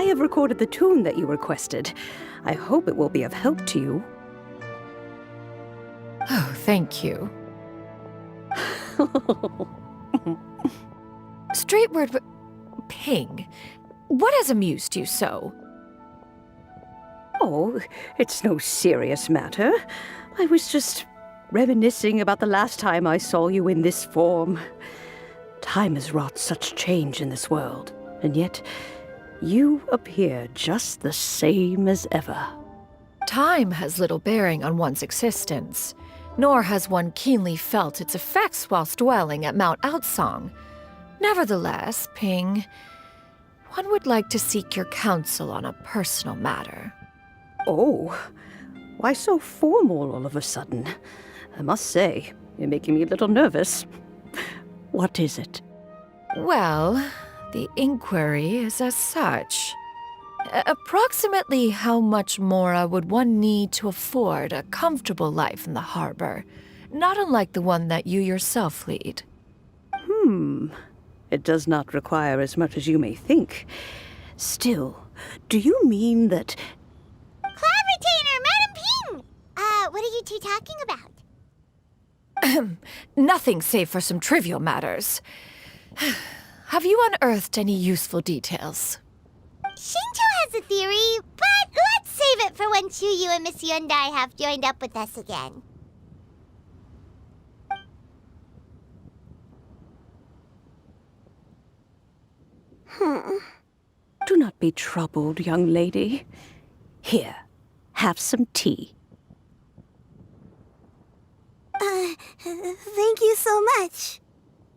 I have recorded the tune that you requested. I hope it will be of help to you. Oh, thank you. Straightward, Ping, what has amused you so? Oh, it's no serious matter. I was just reminiscing about the last time I saw you in this form. Time has wrought such change in this world, and yet you appear just the same as ever. Time has little bearing on one's existence, nor has one keenly felt its effects whilst dwelling at Mount Outsong. Nevertheless, Ping, one would like to seek your counsel on a personal matter. Oh, why so formal all of a sudden? I must say, you're making me a little nervous. What is it? Well, the inquiry is as such. Approximately how much more would one need to afford a comfortable life in the harbor, not unlike the one that you yourself lead? It does not require as much as you may think. Still, do you mean that... Cloud Retainer, Madam Ping! What are you two talking about? Nothing save for some trivial matters. Have you unearthed any useful details? Shinjo has a theory, but let's save it for when Chuyu and Miss Yundai have joined up with us again. Do not be troubled, young lady. Here, have some tea. Thank you so much.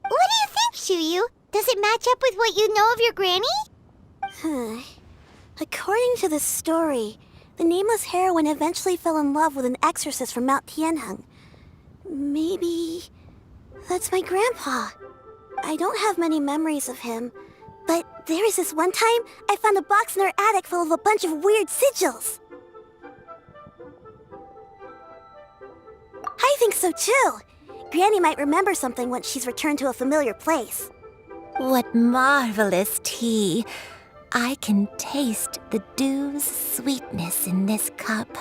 What do you think, Chuyu? Does it match up with what you know of your granny? According to the story, the nameless heroine eventually fell in love with an exorcist from Mount Tianheng. Maybe that's my grandpa. I don't have many memories of him, but there was this one time I found a box in our attic full of a bunch of weird sigils. I think so too. Granny might remember something once she's returned to a familiar place. What marvelous tea! I can taste the dew's sweetness in this cup.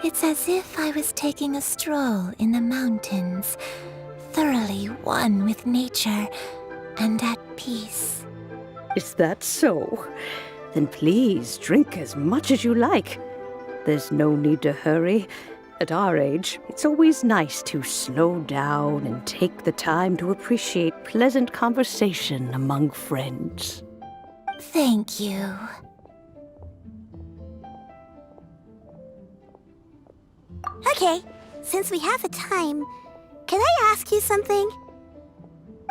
It's as if I was taking a stroll in the mountains, thoroughly one with nature and at peace. Is that so? Then please drink as much as you like. There's no need to hurry. At our age, it's always nice to slow down and take the time to appreciate pleasant conversation among friends. Thank you. Okay, since we have the time, can I ask you something?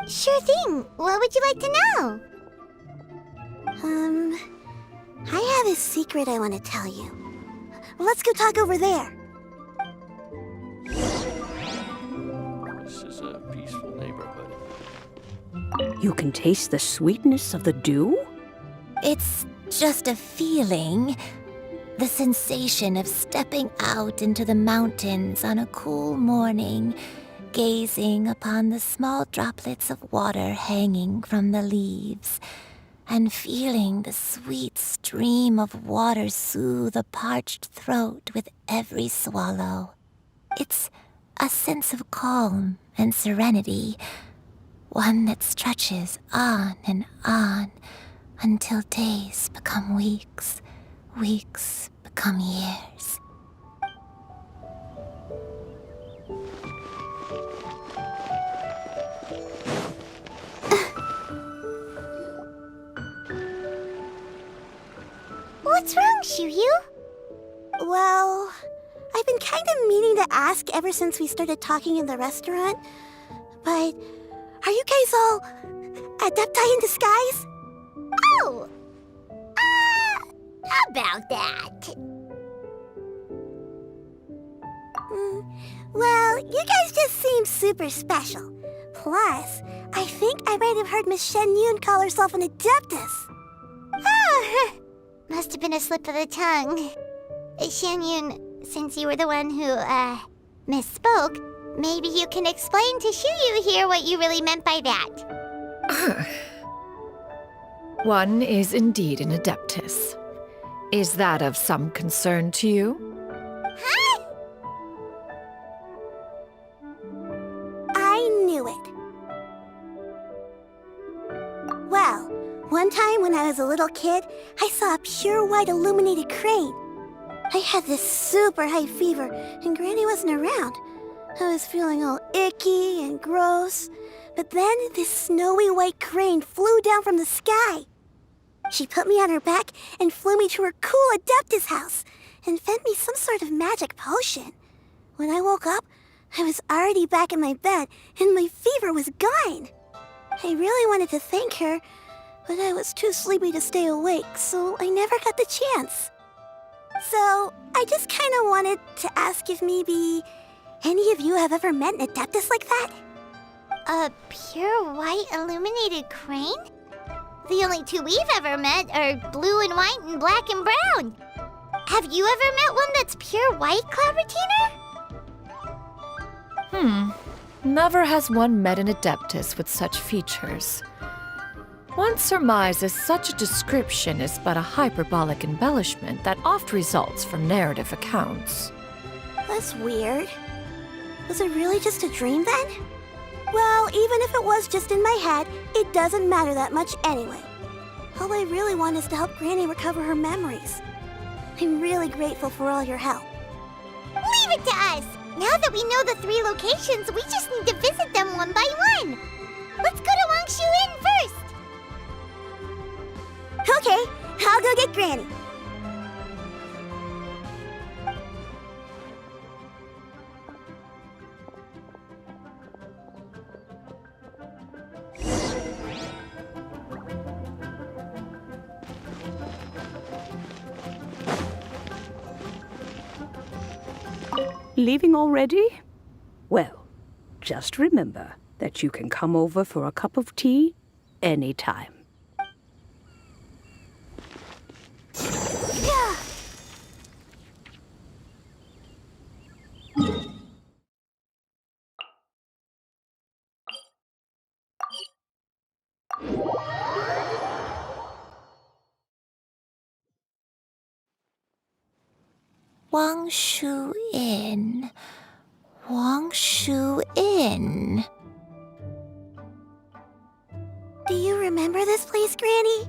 Sure thing. What would you like to know? I have a secret I want to tell you. Let's go talk over there. This is a peaceful neighborhood. You can taste the sweetness of the dew? It's just a feeling. The sensation of stepping out into the mountains on a cool morning, gazing upon the small droplets of water hanging from the leaves, and feeling the sweet stream of water soothe a parched throat with every swallow. It's a sense of calm and serenity, one that stretches on and on until days become weeks, weeks become years. What's wrong, Xianyun? Well, I've been kind of meaning to ask ever since we started talking in the restaurant, but are you guys all adepti in disguise? Oh! How about that? Well, you guys just seem super special. Plus, I think I might have heard Miss Xianyun call herself an adeptus. Oh, must have been a slip of the tongue. Xianyun, since you were the one who, misspoke, maybe you can explain to Xianyun here what you really meant by that. One is indeed an adeptus. Is that of some concern to you? Huh? I knew it. Well, one time when I was a little kid, I saw a pure white illuminated crane. I had this super high fever, and Granny wasn't around. I was feeling all icky and gross. But then this snowy white crane flew down from the sky. She put me on her back and flew me to her cool Adeptus house and fed me some sort of magic potion. When I woke up, I was already back in my bed and my fever was gone. I really wanted to thank her, but I was too sleepy to stay awake, so I never got the chance. So, I just kind of wanted to ask if maybe any of you have ever met an Adeptus like that? A pure white illuminated crane? The only two we've ever met are blue and white and black and brown. Have you ever met one that's pure white, Cloud Retainer? Never has one met an adeptus with such features. One surmises such a description is but a hyperbolic embellishment that oft results from narrative accounts. That's weird. Was it really just a dream then? Well, even if it was just in my head, it doesn't matter that much anyway. All I really want is to help Granny recover her memories. I'm really grateful for all your help. Leave it to us! Now that we know the 3 locations, we just need to visit them one by one. Let's go to Wangsheng first! Okay, I'll go get Granny. Leaving already? Well, just remember that you can come over for a cup of tea anytime. Wangshu Inn. Wangshu Inn. Do you remember this place, Granny?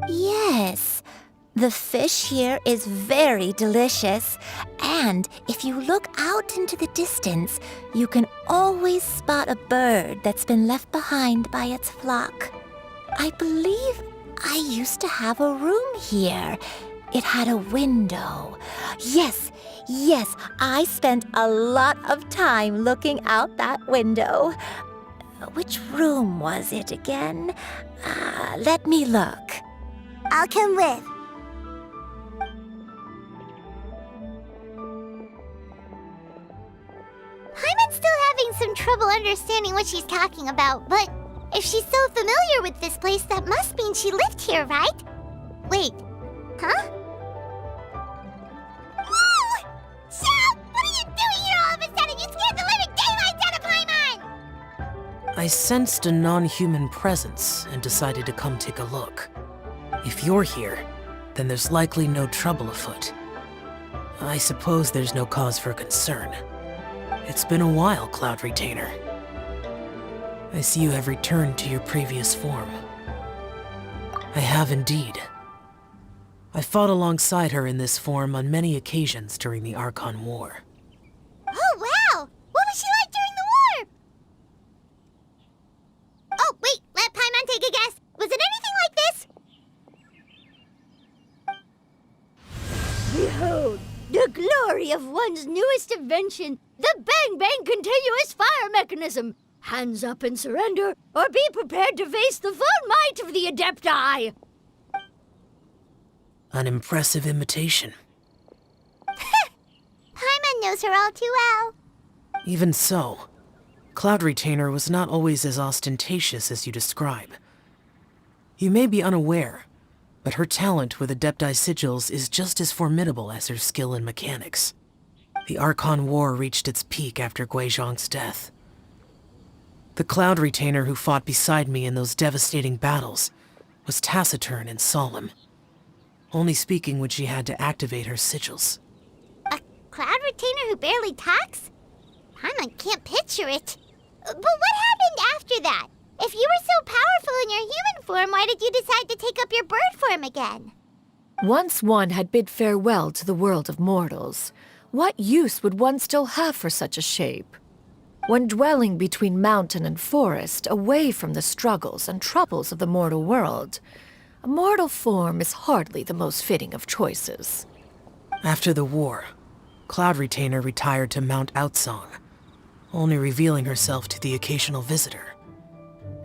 Yes. The fish here is very delicious. And if you look out into the distance, you can always spot a bird that's been left behind by its flock. I believe I used to have a room here. It had a window. Yes, I spent a lot of time looking out that window. Which room was it again? Let me look. I'll come with. Paimon's still having some trouble understanding what she's talking about, but if she's so familiar with this place, that must mean she lived here, right? Wait, huh? Whoa! Shell! What are you doing here all of a sudden? You scared the living daylights out of Paimon! I sensed a non-human presence and decided to come take a look. If you're here, then there's likely no trouble afoot. I suppose there's no cause for concern. It's been a while, Cloud Retainer. I see you have returned to your previous form. I have indeed. I fought alongside her in this form on many occasions during the Archon War. Oh, wow! What was she like during the war? Oh, wait, let Paimon take a guess. Was it anything like this? Behold, the glory of one's newest invention, the Bang Bang Continuous Fire Mechanism. Hands up and surrender, or be prepared to face the full might of the adepti. An impressive imitation. Paimon knows her all too well. Even so, Cloud Retainer was not always as ostentatious as you describe. You may be unaware, but her talent with adepti sigils is just as formidable as her skill in mechanics. The Archon War reached its peak after Guizhong's death. The Cloud Retainer who fought beside me in those devastating battles was taciturn and solemn, only speaking when she had to activate her sigils. A cloud retainer who barely talks? Paimon can't picture it. But what happened after that? If you were so powerful in your human form, why did you decide to take up your bird form again? Once one had bid farewell to the world of mortals, what use would one still have for such a shape? When dwelling between mountain and forest, away from the struggles and troubles of the mortal world, a mortal form is hardly the most fitting of choices. After the war, Cloud Retainer retired to Mount Outsong, only revealing herself to the occasional visitor,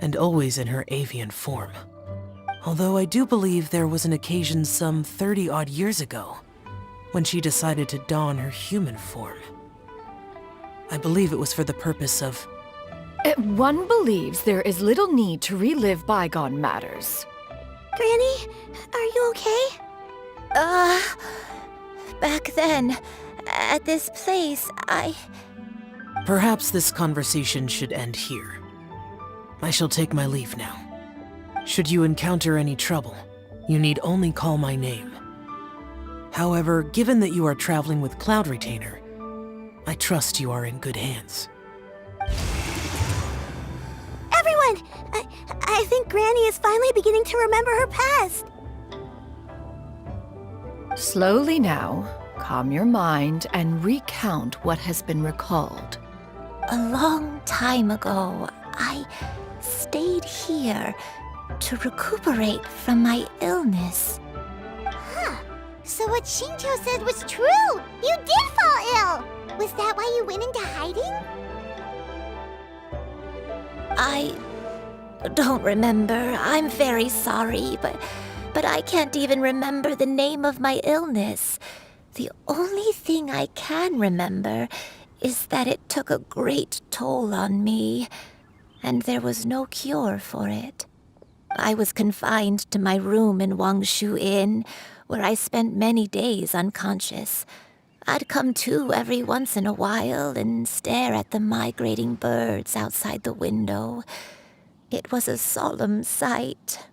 and always in her avian form. Although I do believe there was an occasion some 30-odd years ago when she decided to don her human form. I believe it was for the purpose of... One believes there is little need to relive bygone matters. Granny, are you okay? Back then, at this place, Perhaps this conversation should end here. I shall take my leave now. Should you encounter any trouble, you need only call my name. However, given that you are traveling with Cloud Retainer, I trust you are in good hands. Everyone! I think Granny is finally beginning to remember her past. Slowly now, calm your mind and recount what has been recalled. a long time ago, I stayed here to recuperate from my illness. Huh. So what Xingqiu said was true! You did fall ill! Was that why you went into hiding? I don't remember. I'm very sorry, but I can't even remember the name of my illness. The only thing I can remember is that it took a great toll on me, and there was no cure for it. I was confined to my room in Wangshu Inn, where I spent many days unconscious. I'd come to every once in a while and stare at the migrating birds outside the window. It was a solemn sight.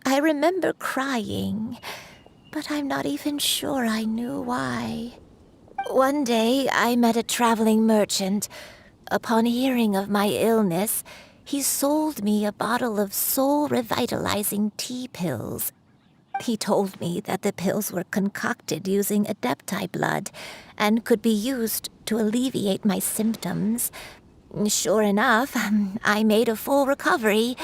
I remember crying, but I'm not even sure I knew why. One day, I met a traveling merchant. Upon hearing of my illness, he sold me a bottle of soul-revitalizing tea pills. He told me that the pills were concocted using adeptal blood and could be used to alleviate my symptoms. Sure enough, I made a full recovery.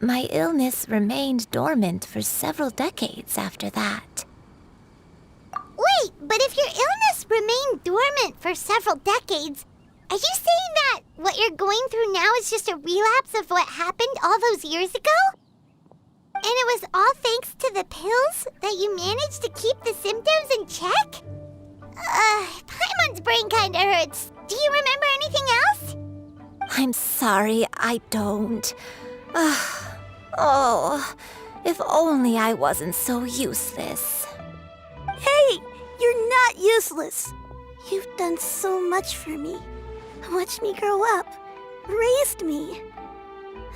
My illness remained dormant for several decades after that. Wait, but if your illness remained dormant for several decades, are you saying that what you're going through now is just a relapse of what happened all those years ago? And it was all thanks to the pills that you managed to keep the symptoms in check? Paimon's brain kinda hurts. Do you remember anything else? I'm sorry, I don't. Oh, if only I wasn't so useless. Hey, you're not useless. You've done so much for me. Watched me grow up. Raised me.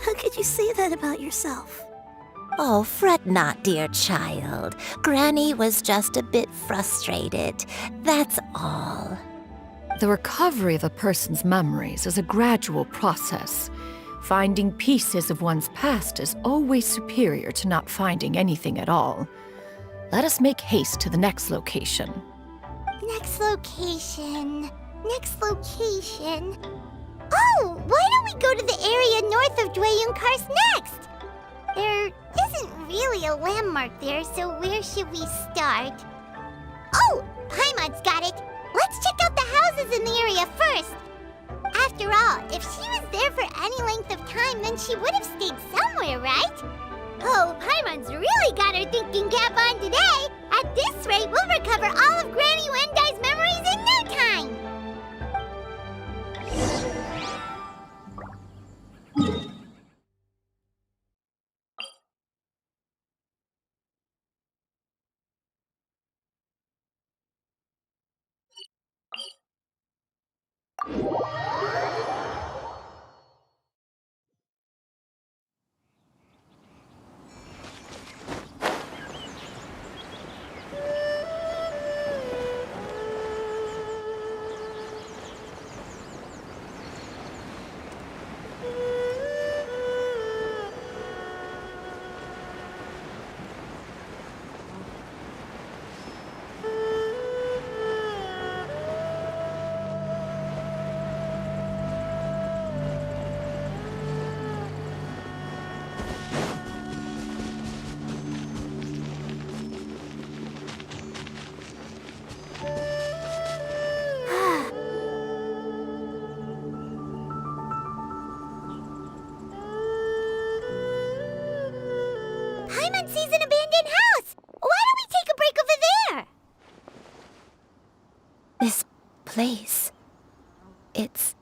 How could you say that about yourself? Oh, fret not, dear child. Granny was just a bit frustrated. That's all. The recovery of a person's memories is a gradual process. Finding pieces of one's past is always superior to not finding anything at all. Let us make haste to the next location. Next location. Next location. Oh, why don't we go to the area north of Dwayun Karst next? There isn't really a landmark there, so where should we start? Oh, Paimon's got it. Let's check out the houses in the area first. After all, if she was there for any length of time, then she would have stayed somewhere, right? Oh, Paimon's really got her thinking cap on today. At this rate, we'll recover all of Granny Wendai's memories in no time. place. It's...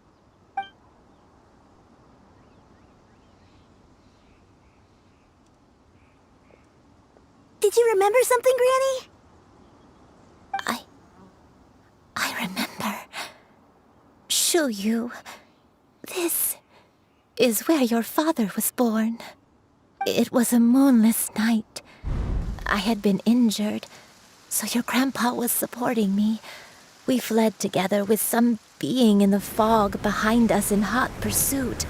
Did you remember something, Granny? I remember. Xianyun, this is where your father was born. It was a moonless night. I had been injured, so your grandpa was supporting me. We fled together with some being in the fog behind us in hot pursuit.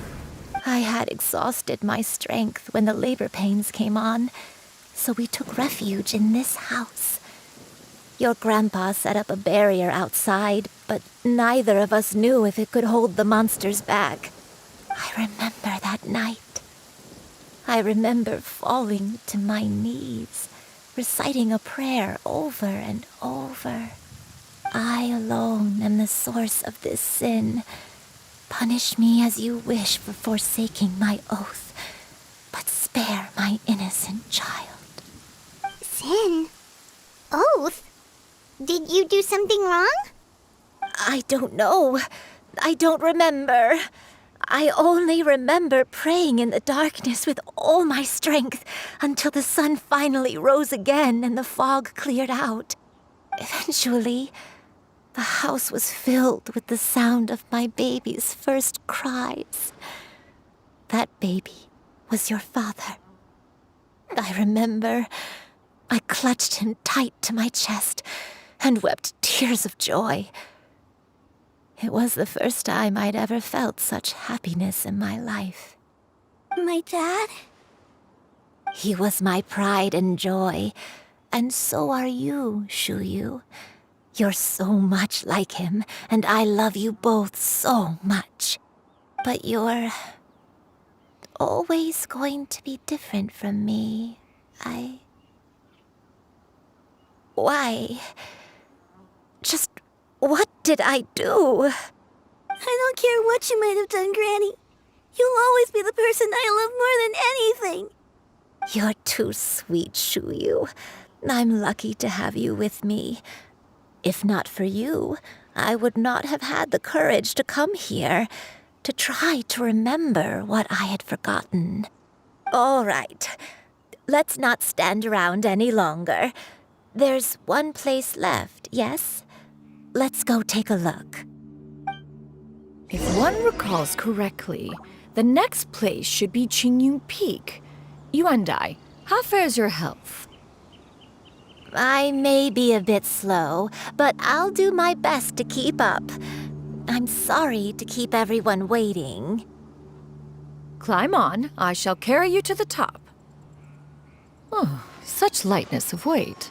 I had exhausted my strength when the labor pains came on, so we took refuge in this house. Your grandpa set up a barrier outside, but neither of us knew if it could hold the monsters back. I remember that night. I remember falling to my knees, reciting a prayer over and over. I alone am the source of this sin. Punish me as you wish for forsaking my oath, but spare my innocent child. Sin? Oath? Did you do something wrong? I don't know. I don't remember. I only remember praying in the darkness with all my strength until the sun finally rose again and the fog cleared out. Eventually, the house was filled with the sound of my baby's first cries. That baby was your father. I remember I clutched him tight to my chest and wept tears of joy. It was the first time I'd ever felt such happiness in my life. My dad? He was my pride and joy, and so are you, Xianyun. You're so much like him, and I love you both so much. But you're always going to be different from me. Why? Just what did I do? I don't care what you might have done, Granny. You'll always be the person I love more than anything. You're too sweet, Xianyun. I'm lucky to have you with me. If not for you, I would not have had the courage to come here, to try to remember what I had forgotten. All right, let's not stand around any longer. There's one place left, yes? Let's go take a look. If one recalls correctly, the next place should be Xianyun Peak. You and I, how fares your health? I may be a bit slow, but I'll do my best to keep up. I'm sorry to keep everyone waiting. Climb on, I shall carry you to the top. Oh, such lightness of weight.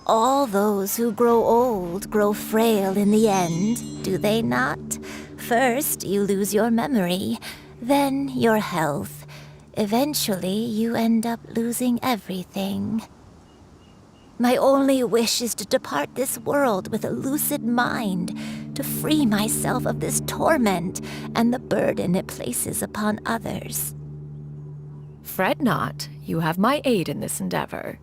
All those who grow old grow frail in the end, do they not? First, you lose your memory, then your health. Eventually, you end up losing everything. My only wish is to depart this world with a lucid mind, to free myself of this torment and the burden it places upon others. Fret not, you have my aid in this endeavor.